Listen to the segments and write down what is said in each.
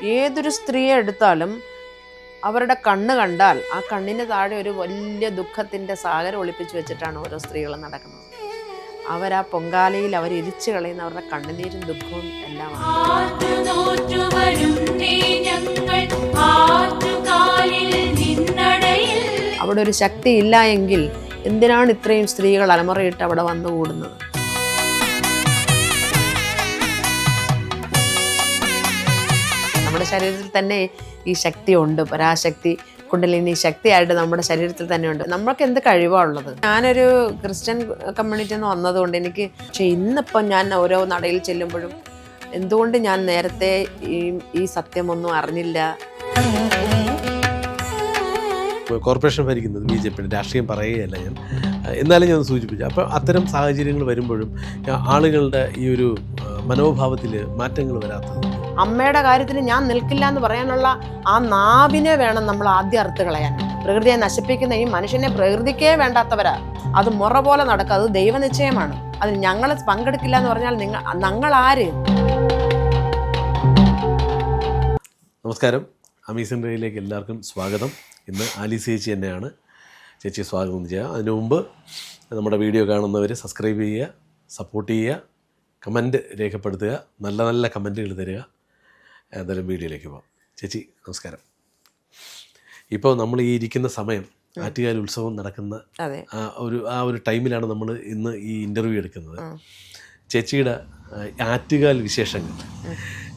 ഏതൊരു സ്ത്രീയെ എടുത്താലും അവരുടെ കണ്ണ് കണ്ടാൽ ആ കണ്ണിന് താഴെ ഒരു വലിയ ദുഃഖത്തിൻ്റെ സാഗരം ഒളിപ്പിച്ച് വെച്ചിട്ടാണ് ഓരോ സ്ത്രീകളും നടക്കുന്നത്. അവരാ പൊങ്കാലയിൽ അവർ ഇരിച്ചു കളയുന്ന അവരുടെ കണ്ണുനീരും ദുഃഖവും എല്ലാമാണ്. അവിടെ ഒരു ശക്തി ഇല്ല എങ്കിൽ എന്തിനാണ് ഇത്രയും സ്ത്രീകൾ അലമുറയിട്ട് അവിടെ വന്നുകൂടുന്നത്? നമ്മുടെ ശരീരത്തിൽ തന്നെ ഈ ശക്തി ഉണ്ട്. പരാശക്തി കുണ്ടലിനി ശക്തിയായിട്ട് നമ്മുടെ ശരീരത്തിൽ തന്നെ ഉണ്ട്. നമ്മൾക്ക് എന്ത് കഴിവാണ് ഉള്ളത്? ഞാനൊരു ക്രിസ്ത്യൻ കമ്മ്യൂണിറ്റിയിൽ നിന്ന് വന്നതുകൊണ്ട് എനിക്ക്, പക്ഷെ ഇന്നിപ്പം ഞാൻ ഓരോ നടയിൽ ചെല്ലുമ്പോഴും എന്തുകൊണ്ട് ഞാൻ നേരത്തെ ഈ സത്യമൊന്നും അറിഞ്ഞില്ല. കോർപ്പറേഷൻ ഭരിക്കുന്നത് BJP രാഷ്ട്രീയം പറയുകയല്ല ഞാൻ, എന്നാലും ഞാൻ സൂചിപ്പിച്ചു. അപ്പോൾ അത്തരം സാഹചര്യങ്ങൾ വരുമ്പോഴും ആളുകളുടെ ഈ ഒരു മനോഭാവത്തിൽ മാറ്റങ്ങൾ വരാത്തത്. അമ്മയുടെ കാര്യത്തിന് ഞാൻ നിൽക്കില്ല എന്ന് പറയാനുള്ള ആ നാവിനെ വേണം നമ്മൾ ആദ്യം അറുത്ത് കളയാൻ. പ്രകൃതിയെ നശിപ്പിക്കുന്ന ഈ മനുഷ്യനെ പ്രകൃതിക്കേ വേണ്ടാത്തവരാ. അത് മുറ പോലെ നടക്കുക, അത് ദൈവനിശ്ചയമാണ്. അതിന് ഞങ്ങൾ പങ്കെടുക്കില്ല എന്ന് പറഞ്ഞാൽ ഞങ്ങൾ ആര്? നമസ്കാരം, അമീസിൻ റേയിലേക്ക് എല്ലാവർക്കും സ്വാഗതം. ഇന്ന് ആലീസ് ചേച്ചി തന്നെയാണ്. ചേച്ചിയെ സ്വാഗതം ചെയ്യുക. അതിനു മുമ്പ് നമ്മുടെ വീഡിയോ കാണുന്നവർ സബ്സ്ക്രൈബ് ചെയ്യുക, സപ്പോർട്ട് ചെയ്യുക, കമൻറ്റ് രേഖപ്പെടുത്തുക, നല്ല നല്ല കമൻറ്റുകൾ തരിക. എന്തായാലും വീഡിയോയിലേക്ക് പോകാം. ചേച്ചി നമസ്കാരം. ഇപ്പോൾ നമ്മൾ ഈ ഇരിക്കുന്ന സമയം ആറ്റുകാൽ ഉത്സവം നടക്കുന്ന ആ ഒരു ടൈമിലാണ് നമ്മൾ ഇന്ന് ഈ ഇൻ്റർവ്യൂ എടുക്കുന്നത്. ചേച്ചിയുടെ ആറ്റുകാൽ വിശേഷങ്ങൾ.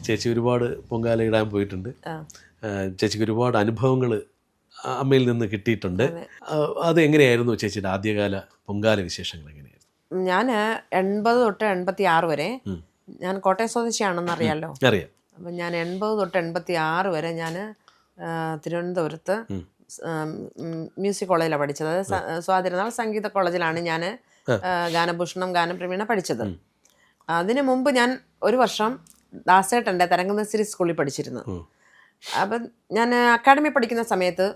ചേച്ചി ഒരുപാട് പൊങ്കാല ഇടാൻ പോയിട്ടുണ്ട്. ചേച്ചിക്ക് ഒരുപാട് അനുഭവങ്ങൾ അമ്മയിൽ നിന്ന് കിട്ടിയിട്ടുണ്ട്. അത് എങ്ങനെയായിരുന്നു ചേച്ചിയുടെ ആദ്യകാല പൊങ്കാല വിശേഷങ്ങൾ? എങ്ങനെയായിരുന്നു? ഞാൻ 80 തൊട്ട് 86 വരെ, ഞാൻ കോട്ടയം സ്വദേശിയാണെന്ന് അറിയാമല്ലോ. അറിയാം. അപ്പം ഞാൻ 80 തൊട്ട് 86 വരെ ഞാൻ തിരുവനന്തപുരത്ത് മ്യൂസിക് കോളേജിലാണ് പഠിച്ചത്. സ്വാതിരുന്നാൾ സംഗീത കോളേജിലാണ് ഞാൻ ഗാനഭൂഷണം ഗാനപ്രവീണ പഠിച്ചത്. അതിനു മുമ്പ് ഞാൻ ഒരു വർഷം ദാസേട്ടൻ്റെ തരംഗനശ്ശേരി സ്കൂളിൽ പഠിച്ചിരുന്നു. അപ്പം ഞാൻ അക്കാഡമി പഠിക്കുന്ന സമയത്ത്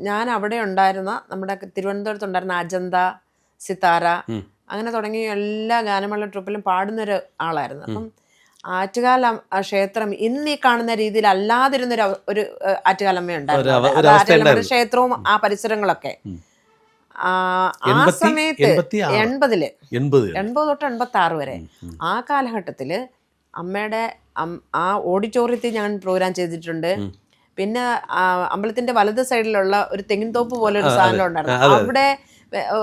ഞാൻ അവിടെ ഉണ്ടായിരുന്ന നമ്മുടെ തിരുവനന്തപുരത്ത് ഉണ്ടായിരുന്ന അജന്ത, സിത്താര, അങ്ങനെ തുടങ്ങി എല്ലാ ഗാനമേള ട്രൂപ്പിലും പാടുന്നൊരു ആളായിരുന്നു. അപ്പം ആറ്റുകാൽ ക്ഷേത്രം ഇന്ന് ഈ കാണുന്ന രീതിയിൽ അല്ലാതിരുന്നൊരു ഒരു ആറ്റുകാലമ്മ ഉണ്ടായിരുന്നു. ക്ഷേത്രവും ആ പരിസരങ്ങളൊക്കെ ആ സമയത്ത് 80 തൊട്ട് 86 വരെ ആ കാലഘട്ടത്തില് അമ്മയുടെ ആ ഓഡിറ്റോറിയത്തിൽ ഞാൻ പ്രോഗ്രാം ചെയ്തിട്ടുണ്ട്. പിന്നെ അമ്പലത്തിന്റെ വലത് സൈഡിലുള്ള ഒരു തെങ്ങിൻതോപ്പ് പോലെ ഒരു സാധനം ഉണ്ടായിരുന്നു. അവിടെ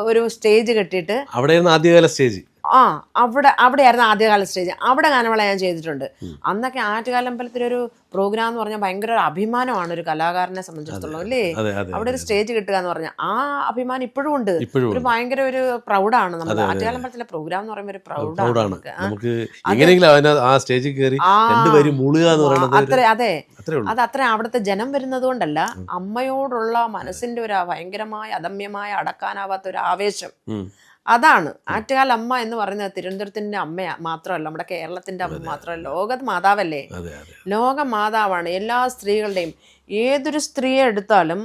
ഒരു സ്റ്റേജ് കെട്ടിയിട്ട് ആദ്യകാല സ്റ്റേജ് അവിടെയായിരുന്നു ആദ്യകാല സ്റ്റേജ്. അവിടെ ഗാനമേള ഞാൻ ചെയ്തിട്ടുണ്ട്. അന്നൊക്കെ ആറ്റുകാൽ അമ്പലത്തിലൊരു പ്രോഗ്രാം എന്ന് പറഞ്ഞാൽ ഭയങ്കര ഒരു അഭിമാനമാണ് ഒരു കലാകാരനെ സംബന്ധിച്ചിടത്തോളം, അല്ലേ? അവിടെ ഒരു സ്റ്റേജ് കിട്ടുക എന്ന് പറഞ്ഞാൽ ആ അഭിമാനം ഇപ്പോഴും ഉണ്ട്. ഒരു ഭയങ്കര ഒരു പ്രൗഡാണ് നമ്മുടെ ആറ്റുകാൽ അമ്പലത്തിലെ പ്രോഗ്രാം എന്ന് പറയുമ്പോൾ ഒരു പ്രൗഡാണ്. അതെ, അത് അത്ര അവിടുത്തെ ജനം വരുന്നത് കൊണ്ടല്ല, അമ്മയോടുള്ള മനസ്സിന്റെ ഒരു ഭയങ്കരമായ അദമ്യമായ അടക്കാനാവാത്ത ഒരു ആവേശം. അതാണ് ആറ്റുകാൽ അമ്മ എന്ന് പറയുന്നത്. തിരുവനന്തപുരത്തിന്റെ അമ്മ മാത്രമല്ല, നമ്മുടെ കേരളത്തിന്റെ അമ്മ മാത്രമല്ല, ലോക മാതാവല്ലേ. ലോക മാതാവാണ് എല്ലാ സ്ത്രീകളുടെയും. ഏതൊരു സ്ത്രീയെ എടുത്താലും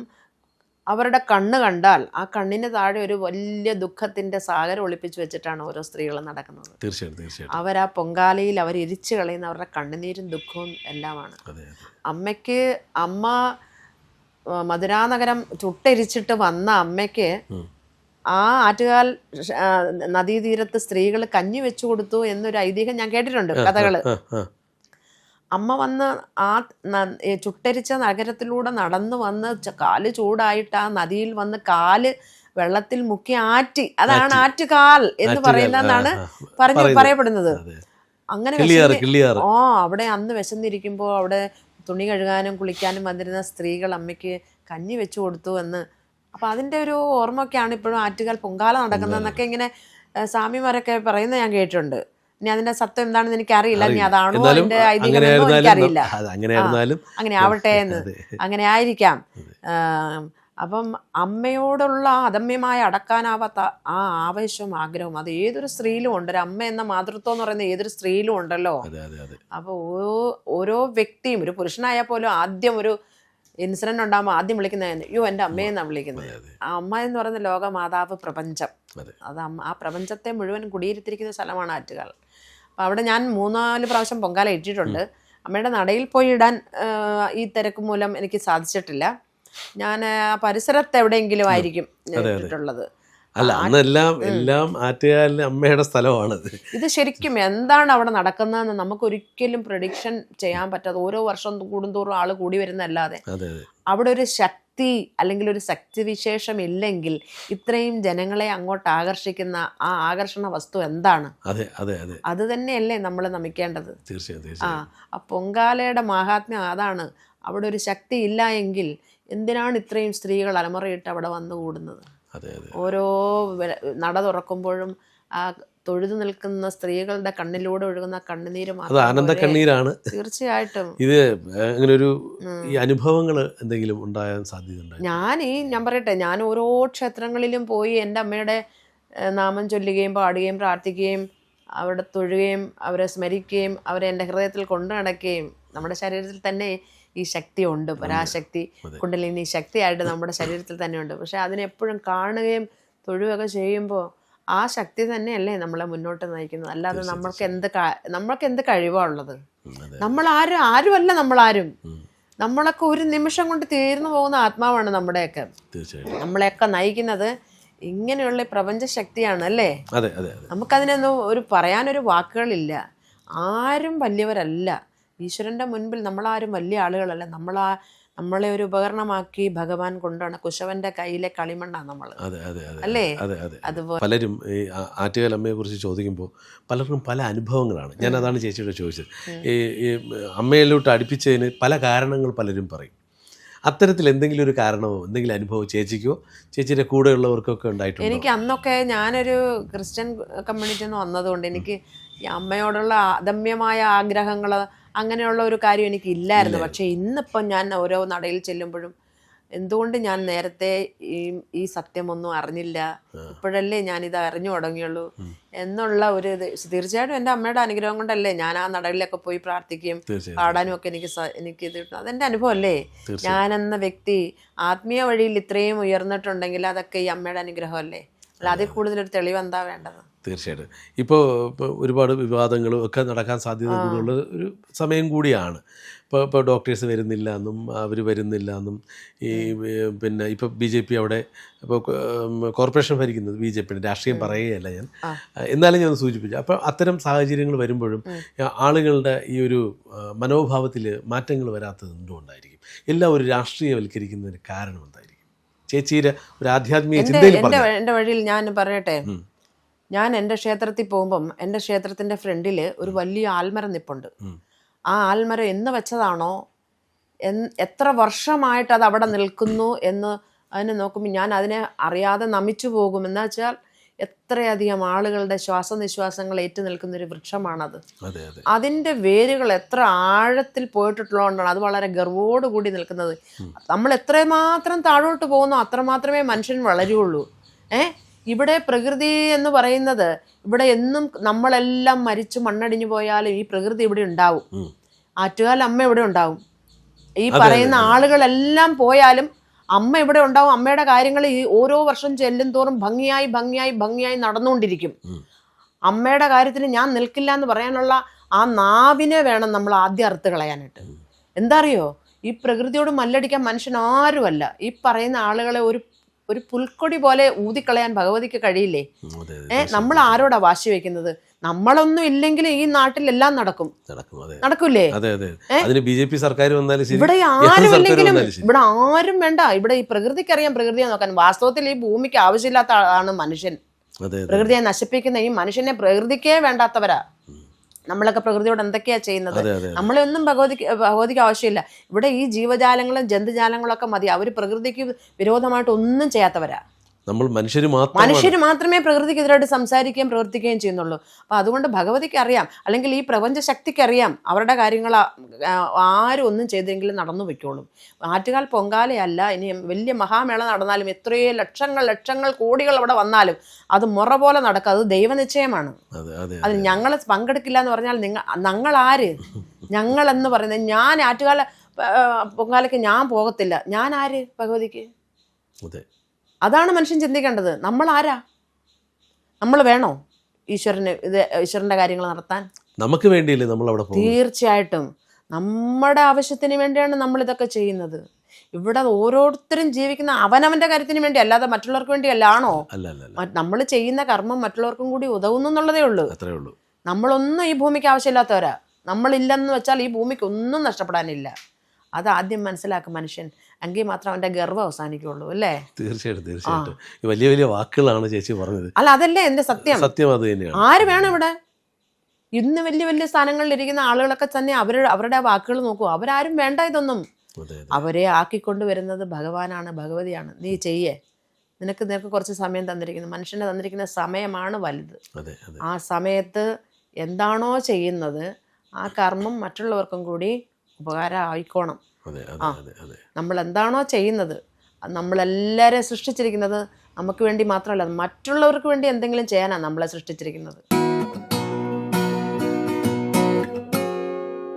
അവരുടെ കണ്ണ് കണ്ടാൽ ആ കണ്ണിന് താഴെ ഒരു വലിയ ദുഃഖത്തിന്റെ സാഗരം ഒളിപ്പിച്ച് വെച്ചിട്ടാണ് ഓരോ സ്ത്രീകളും നടക്കുന്നത്. തീർച്ചയായിട്ടും. അവരാ പൊങ്കാലയിൽ അവർ ഇരിച്ചു കളയുന്ന അവരുടെ കണ്ണുനീരും ദുഃഖവും എല്ലാമാണ്. അമ്മയ്ക്ക്, അമ്മ മധുരാനഗരം ചുട്ടെരിച്ചിട്ട് വന്ന അമ്മയ്ക്ക് ആ ആറ്റുകാൽ നദീതീരത്ത് സ്ത്രീകൾ കഞ്ഞി വെച്ചു കൊടുത്തു എന്നൊരു ഐതിഹ്യം ഞാൻ കേട്ടിട്ടുണ്ട്, കഥകള്. അമ്മ വന്ന് ആ ചുട്ടരിച്ച നഗരത്തിലൂടെ നടന്നു വന്ന് കാല് ചൂടായിട്ട് ആ നദിയിൽ വന്ന് കാല് വെള്ളത്തിൽ മുക്കി ആറ്റി, അതാണ് ആറ്റുകാൽ എന്ന് പറയുന്നതെന്നാണ് പറയപ്പെടുന്നത്. അങ്ങനെ അവിടെ അന്ന് വിശന്നിരിക്കുമ്പോൾ അവിടെ തുണി കഴുകാനും കുളിക്കാനും വന്നിരുന്ന സ്ത്രീകൾ അമ്മയ്ക്ക് കഞ്ഞി വെച്ചു കൊടുത്തു എന്ന്. അപ്പം അതിൻ്റെ ഒരു ഓർമ്മയൊക്കെയാണ് ഇപ്പോഴും ആറ്റുകാൽ പൊങ്കാല നടക്കുന്നതെന്നൊക്കെ ഇങ്ങനെ സ്വാമിമാരൊക്കെ പറയുന്നത് ഞാൻ കേട്ടിട്ടുണ്ട്. ഇനി അതിന്റെ സത്യം എന്താണെന്ന് എനിക്കറിയില്ല. ഇനി അതാണോ അതിന്റെ ഐതിഹ്യം എനിക്കറിയില്ല. അങ്ങനെ ആവട്ടെ എന്ന്, അങ്ങനെ ആയിരിക്കാം. അപ്പം അമ്മയോടുള്ള അദമ്യമായ അടക്കാനാവാത്ത ആ ആവേശവും ആഗ്രഹവും അത് ഏതൊരു സ്ത്രീയിലും ഉണ്ട്. ഒരു അമ്മ എന്ന മാതൃത്വം എന്ന് പറയുന്നത് ഏതൊരു സ്ത്രീയിലും ഉണ്ടല്ലോ. അപ്പോൾ ഓരോ വ്യക്തിയും, ഒരു പുരുഷനായാൽ പോലും ആദ്യം ഒരു ഇൻസിഡന്റ് ഉണ്ടാകുമ്പോൾ ആദ്യം വിളിക്കുന്നത് അയ്യോ എൻ്റെ അമ്മയെന്നാണ് വിളിക്കുന്നത്. ആ അമ്മ എന്ന് പറയുന്ന ലോകമാതാവ്, പ്രപഞ്ചം. അത് ആ പ്രപഞ്ചത്തെ മുഴുവൻ കുടിയിരുത്തിയിരിക്കുന്ന സ്ഥലമാണ് ആറ്റുകാൽ. അപ്പം അവിടെ ഞാൻ 3-4 പ്രാവശ്യം പൊങ്കാല ഇട്ടിട്ടുണ്ട്. അമ്മയുടെ നടയിൽ പോയി ഇടാൻ ഈ തിരക്ക് മൂലം എനിക്ക് സാധിച്ചിട്ടില്ല. ഞാൻ പരിസരത്ത് എവിടെയെങ്കിലും ആയിരിക്കും ഇട്ടിട്ടുള്ളത്. അല്ല, എല്ലാം ആറ്റുകാലിലെ അമ്മയുടെ സ്ഥലമാണത്. ഇത് ശരിക്കും എന്താണ് അവിടെ നടക്കുന്നതെന്ന് നമുക്കൊരിക്കലും പ്രഡിക്ഷൻ ചെയ്യാൻ പറ്റാതെ ഓരോ വർഷം കൂടുന്തോറും ആള് കൂടി വരുന്നതല്ലാതെ അവിടെ ഒരു ശക്തി അല്ലെങ്കിൽ ഒരു ശക്തിവിശേഷം ഇല്ലെങ്കിൽ ഇത്രയും ജനങ്ങളെ അങ്ങോട്ട് ആകർഷിക്കുന്ന ആ ആകർഷണ വസ്തു എന്താണ്? അത് തന്നെയല്ലേ നമ്മൾ നമിക്കേണ്ടത്. ആ പൊങ്കാലയുടെ മഹാത്മ്യം അതാണ്. അവിടെ ഒരു ശക്തി ഇല്ല എങ്കിൽ എന്തിനാണ് ഇത്രയും സ്ത്രീകൾ അലമുറയിട്ട് അവിടെ വന്നു കൂടുന്നത്? ഓരോ നട തുറക്കുമ്പോഴും ആ തൊഴുതു നിൽക്കുന്ന സ്ത്രീകളുടെ കണ്ണിലൂടെ ഒഴുകുന്ന കണ്ണുനീര് അത് ആനന്ദ കണ്ണീരാണ്. തീർച്ചയായിട്ടും. ഇത് അങ്ങനെ ഒരു ഈ അനുഭവങ്ങൾ എന്തെങ്കിലും ഉണ്ടാകാൻ സാധ്യതയുണ്ട്? ഞാൻ പറയട്ടെ, ഞാൻ ഓരോ ക്ഷേത്രങ്ങളിലും പോയി എൻ്റെ അമ്മയുടെ നാമം ചൊല്ലുകയും പാടുകയും പ്രാർത്ഥിക്കുകയും അവിടെ തൊഴുകയും അവരെ സ്മരിക്കുകയും അവരെ എൻ്റെ ഹൃദയത്തിൽ കൊണ്ടു നടക്കുകയും നമ്മുടെ ശരീരത്തിൽ തന്നെ ഈ ശക്തി ഉണ്ട്, പരാശക്തി കുണ്ടലിനി ശക്തിയായിട്ട് നമ്മുടെ ശരീരത്തിൽ തന്നെ ഉണ്ട്. പക്ഷെ അതിനെപ്പോഴും കാണുകയും തൊഴുകയൊക്കെ ചെയ്യുമ്പോൾ ആ ശക്തി തന്നെയല്ലേ നമ്മളെ മുന്നോട്ട് നയിക്കുന്നത്. അല്ലാതെ നമ്മൾക്ക് എന്ത് കഴിവാണുള്ളത്? ആരുമല്ല നമ്മളാരും. നമ്മളൊക്കെ ഒരു നിമിഷം കൊണ്ട് തീർന്നു പോകുന്ന ആത്മാവാണ് നമ്മുടെയൊക്കെ. നമ്മളെയൊക്കെ നയിക്കുന്നത് ഇങ്ങനെയുള്ള പ്രപഞ്ച ശക്തിയാണ് അല്ലേ. നമുക്കതിനൊന്നും പറയാനൊരു വാക്കുകളില്ല. ആരും വലിയവരല്ല ഈശ്വരൻ്റെ മുൻപിൽ. നമ്മളാരും വലിയ ആളുകളല്ല. നമ്മളെ ഒരു ഉപകരണമാക്കി ഭഗവാൻ കൊണ്ടാണ്. കുശവന്റെ കയ്യിലെ കളിമണ്ണാണ് നമ്മൾ, അല്ലേ? അതുപോലെ പലരും ഈ ആറ്റുകാലമ്മയെ കുറിച്ച് ചോദിക്കുമ്പോൾ പലർക്കും പല അനുഭവങ്ങളാണ്. ഞാൻ അതാണ് ചേച്ചിയോട് ചോദിച്ചത്. ഈ അമ്മയിലോട്ട് അടുപ്പിച്ചതിന് പല കാരണങ്ങൾ പലരും പറയും. അത്തരത്തിൽ എന്തെങ്കിലും ഒരു കാരണമോ എന്തെങ്കിലും അനുഭവം ചേച്ചിക്കോ ചേച്ചിയുടെ കൂടെയുള്ളവർക്കൊക്കെ ഉണ്ടായിട്ടുണ്ട്? എനിക്ക് അന്നൊക്കെ ഞാനൊരു ക്രിസ്ത്യൻ കമ്മ്യൂണിറ്റിയിൽ നിന്ന് വന്നതുകൊണ്ട് എനിക്ക് ഈ അമ്മയോടുള്ള അദമ്യമായ ആഗ്രഹങ്ങൾ അങ്ങനെയുള്ള ഒരു കാര്യം എനിക്ക് ഇല്ലായിരുന്നു. പക്ഷെ ഇന്നിപ്പം ഞാൻ ഓരോ നടയിൽ ചെല്ലുമ്പോഴും എന്തുകൊണ്ട് ഞാൻ നേരത്തെ ഈ സത്യമൊന്നും അറിഞ്ഞില്ല, ഇപ്പോഴല്ലേ ഞാനിത് അറിഞ്ഞു തുടങ്ങിയുള്ളൂ എന്നുള്ള ഒരു തീർച്ചയായിട്ടും എൻ്റെ അമ്മയുടെ അനുഗ്രഹം കൊണ്ടല്ലേ ഞാൻ ആ നടയിലൊക്കെ പോയി പ്രാർത്ഥിക്കുകയും പാടാനും ഒക്കെ എനിക്ക് ഇത് കിട്ടും. അതെൻ്റെ അനുഭവം അല്ലേ. ഞാനെന്ന വ്യക്തി ആത്മീയ വഴിയിൽ ഇത്രയും ഉയർന്നിട്ടുണ്ടെങ്കിൽ അതൊക്കെ ഈ അമ്മയുടെ അനുഗ്രഹമല്ലേ. അല്ല, അതിൽ കൂടുതലൊരു തെളിവ് എന്താ വേണ്ടത്? തീർച്ചയായിട്ടും. ഇപ്പോൾ ഒരുപാട് വിവാദങ്ങളും ഒക്കെ നടക്കാൻ സാധ്യത കൂടുതലുള്ള ഒരു സമയം കൂടിയാണ്. ഇപ്പോൾ ഡോക്ടേഴ്സ് വരുന്നില്ല എന്നും അവർ വരുന്നില്ല എന്നും പിന്നെ ഇപ്പോൾ BJP അവിടെ ഇപ്പോൾ കോർപ്പറേഷൻ ഭരിക്കുന്നത് BJP രാഷ്ട്രീയം പറയുകയല്ല ഞാൻ, എന്നാലും ഞാൻ സൂചിപ്പിച്ചു. അപ്പോൾ അത്തരം സാഹചര്യങ്ങൾ വരുമ്പോഴും ആളുകളുടെ ഈ ഒരു മനോഭാവത്തിൽ മാറ്റങ്ങൾ വരാത്തത് എന്തുകൊണ്ടായിരിക്കും? എല്ലാം ഒരു രാഷ്ട്രീയവൽക്കരിക്കുന്നതിന് കാരണം എന്തായിരിക്കും? ചേച്ചിയുടെ ഒരു ആധ്യാത്മിക ചിന്തയിൽ എൻ്റെ വഴിയിൽ ഞാൻ പറയട്ടെ. ഞാൻ എൻ്റെ ക്ഷേത്രത്തിൽ പോകുമ്പം എൻ്റെ ക്ഷേത്രത്തിൻ്റെ ഫ്രണ്ടിൽ ഒരു വലിയ ആൽമരം നിപ്പുണ്ട്. ആ ആൽമരം എന്ന് വെച്ചതാണോ, എത്ര വർഷമായിട്ട് അത് അവിടെ നിൽക്കുന്നു എന്ന് അതിനെ നോക്കുമ്പോൾ ഞാൻ അതിനെ അറിയാതെ നമിച്ചു പോകും. എന്ന് വെച്ചാൽ എത്രയധികം ആളുകളുടെ ശ്വാസനിശ്വാസങ്ങൾ ഏറ്റു നിൽക്കുന്നൊരു വൃക്ഷമാണത്. അതിൻ്റെ വേരുകൾ എത്ര ആഴത്തിൽ പോയിട്ടുള്ളതുകൊണ്ടാണ് അത് വളരെ ഗർവോടുകൂടി നിൽക്കുന്നത്. നമ്മൾ എത്രമാത്രം താഴോട്ട് പോകുന്നോ അത്രമാത്രമേ മനുഷ്യൻ വളരുള്ളൂ. ഇവിടെ പ്രകൃതി എന്ന് പറയുന്നത്, ഇവിടെ എന്നും നമ്മളെല്ലാം മരിച്ചു മണ്ണടിഞ്ഞു പോയാലും ഈ പ്രകൃതി ഇവിടെ ഉണ്ടാവും. ആറ്റുകാൽ അമ്മ ഇവിടെ ഉണ്ടാവും. ഈ പറയുന്ന ആളുകളെല്ലാം പോയാലും അമ്മ ഇവിടെ ഉണ്ടാവും. അമ്മയുടെ കാര്യങ്ങൾ ഈ ഓരോ വർഷം ചെല്ലും തോറും ഭംഗിയായി നടന്നുകൊണ്ടിരിക്കും. അമ്മയുടെ കാര്യത്തിന് ഞാൻ നിൽക്കില്ല എന്ന് പറയാനുള്ള ആ നാവിനെ വേണം നമ്മൾ ആദ്യം അറുത്ത് കളയാനായിട്ട്. എന്താ അറിയോ, ഈ പ്രകൃതിയോട് മല്ലടിക്കാൻ മനുഷ്യൻ ആരുമല്ല. ഈ പറയുന്ന ആളുകളെ ഒരു പുൽക്കൊടി പോലെ ഊതിക്കളയാൻ ഭഗവതിക്ക് കഴിയില്ലേ? നമ്മൾ ആരോടാ വാശി വെക്കുന്നത്? നമ്മളൊന്നും ഇല്ലെങ്കിൽ ഈ നാട്ടിൽ എല്ലാം നടക്കൂലേ? BJP സർക്കാർ വന്നാലും ഇവിടെ ആരുമില്ലെങ്കിലും ഇവിടെ ആരും വേണ്ട. ഇവിടെ ഈ പ്രകൃതിക്ക് അറിയാം പ്രകൃതിയെ നോക്കാൻ. വാസ്തവത്തിൽ ഈ ഭൂമിക്ക് ആവശ്യമില്ലാത്ത ആളാണ് മനുഷ്യൻ. പ്രകൃതിയെ നശിപ്പിക്കുന്ന ഈ മനുഷ്യനെ പ്രകൃതിക്കേ വേണ്ടാത്തവരാ. നമ്മളൊക്കെ പ്രകൃതിയോട് എന്തൊക്കെയാ ചെയ്യുന്നത്? നമ്മളൊന്നും ഭഗവതിക്ക് ആവശ്യമില്ല. ഇവിടെ ഈ ജീവജാലങ്ങളും ജന്തുജാലങ്ങളൊക്കെ മതി. അവർ പ്രകൃതിക്ക് വിരോധമായിട്ട് ഒന്നും ചെയ്യാത്തവരാ. മനുഷ്യർ മാത്രമേ പ്രകൃതിക്കെതിരായിട്ട് സംസാരിക്കുകയും പ്രവർത്തിക്കുകയും ചെയ്യുന്നുള്ളൂ. അപ്പോൾ അതുകൊണ്ട് ഭഗവതിക്ക് അറിയാം, അല്ലെങ്കിൽ ഈ പ്രപഞ്ച ശക്തിക്ക് അറിയാം അവരുടെ കാര്യങ്ങൾ ആരും ഒന്നും ചെയ്തെങ്കിലും നടന്നു വയ്ക്കോളും. ആറ്റുകാൽ പൊങ്കാലയല്ല, ഇനി വലിയ മഹാമേള നടന്നാലും എത്രയോ ലക്ഷങ്ങൾ കോടികൾ അവിടെ വന്നാലും അത് മുറ പോലെ നടക്കും. അത് ദൈവനിശ്ചയമാണ്. അത് ഞങ്ങൾ പങ്കെടുക്കില്ല എന്ന് പറഞ്ഞാൽ ഞങ്ങളാര്? ഞങ്ങളെന്ന് പറയുന്നത്, ഞാൻ ആറ്റുകാല പൊങ്കാലയ്ക്ക് ഞാൻ പോകത്തില്ല. ഞാൻ ആര് ഭഗവതിക്ക്? അതാണ് മനുഷ്യൻ ചിന്തിക്കേണ്ടത്. നമ്മൾ ആരാ? നമ്മൾ വേണോ ഈശ്വരൻ്റെ കാര്യങ്ങൾ നടത്താൻ? നമുക്ക് വേണ്ടിയല്ലേ നമ്മൾ അവിടെ പോകുന്നത്? തീർച്ചയായിട്ടും നമ്മുടെ ആവശ്യത്തിന് വേണ്ടിയാണ് നമ്മളിതൊക്കെ ചെയ്യുന്നത്. ഇവിടെ ഓരോരുത്തരും ജീവിക്കുന്ന അവനവൻ്റെ കാര്യത്തിന് വേണ്ടി, അല്ലാതെ മറ്റുള്ളവർക്ക് വേണ്ടിയല്ലാണോ? അല്ല അല്ല അല്ല, നമ്മൾ ചെയ്യുന്ന കർമ്മം മറ്റുള്ളവർക്കും കൂടി ഉതകുന്നു എന്നുള്ളതേ ഉള്ളൂ. അത്രേ ഉള്ളൂ. നമ്മളൊന്നും ഈ ഭൂമിക്ക് ആവശ്യമില്ലാത്തവരാ. നമ്മളില്ലെന്ന് വെച്ചാൽ ഈ ഭൂമിക്ക് ഒന്നും നഷ്ടപ്പെടാനില്ല. അത് ആദ്യം മനസ്സിലാക്കും മനുഷ്യൻ. എങ്കിൽ മാത്രം അവൻ്റെ ഗർവ്വം അവസാനിക്കുള്ളൂ, അല്ലേ? തീർച്ചയായിട്ടും തീർച്ചയായിട്ടും. ഈ വലിയ വലിയ വാക്കുകളാണ് ചേച്ചി പറഞ്ഞത്. അല്ല, അതല്ലേ എൻ്റെ സത്യം. സത്യം അത് തന്നെയാണ്. ആര് വേണം ഇവിടെ? ഇന്ന് വലിയ വലിയ സ്ഥാനങ്ങളിൽ ഇരിക്കുന്ന ആളുകളൊക്കെ തന്നെ അവരുടെ വാക്കുകൾ നോക്കൂ. അവരാരും വേണ്ട ഇതൊന്നും. അതെ അതെ. അവരെ ആക്കിക്കൊണ്ടുവരുന്നത് ഭഗവാനാണ്, ഭഗവതിയാണ്. നീ ചെയ്യേ, നിനക്ക് കുറച്ച് സമയം തന്നിരിക്കുന്നു. മനുഷ്യനെ തന്നിരിക്കുന്ന സമയമാണ് വലുത്. അതെ അതെ. ആ സമയത്ത് എന്താണോ ചെയ്യുന്നത് ആ കർമ്മം മറ്റുള്ളവർക്കും കൂടി ഉപകാരം ആയിക്കോണം. അതെ അതെ അതെ അതെ. നമ്മൾ എന്താണോ ചെയ്യുന്നത്, നമ്മളെല്ലാവരെയും സൃഷ്ടിച്ചിരിക്കുന്നത് നമുക്ക് വേണ്ടി മാത്രമല്ല, മറ്റുള്ളവർക്ക് വേണ്ടി എന്തെങ്കിലും ചെയ്യാനാണ് നമ്മളെ സൃഷ്ടിച്ചിരിക്കുന്നത്.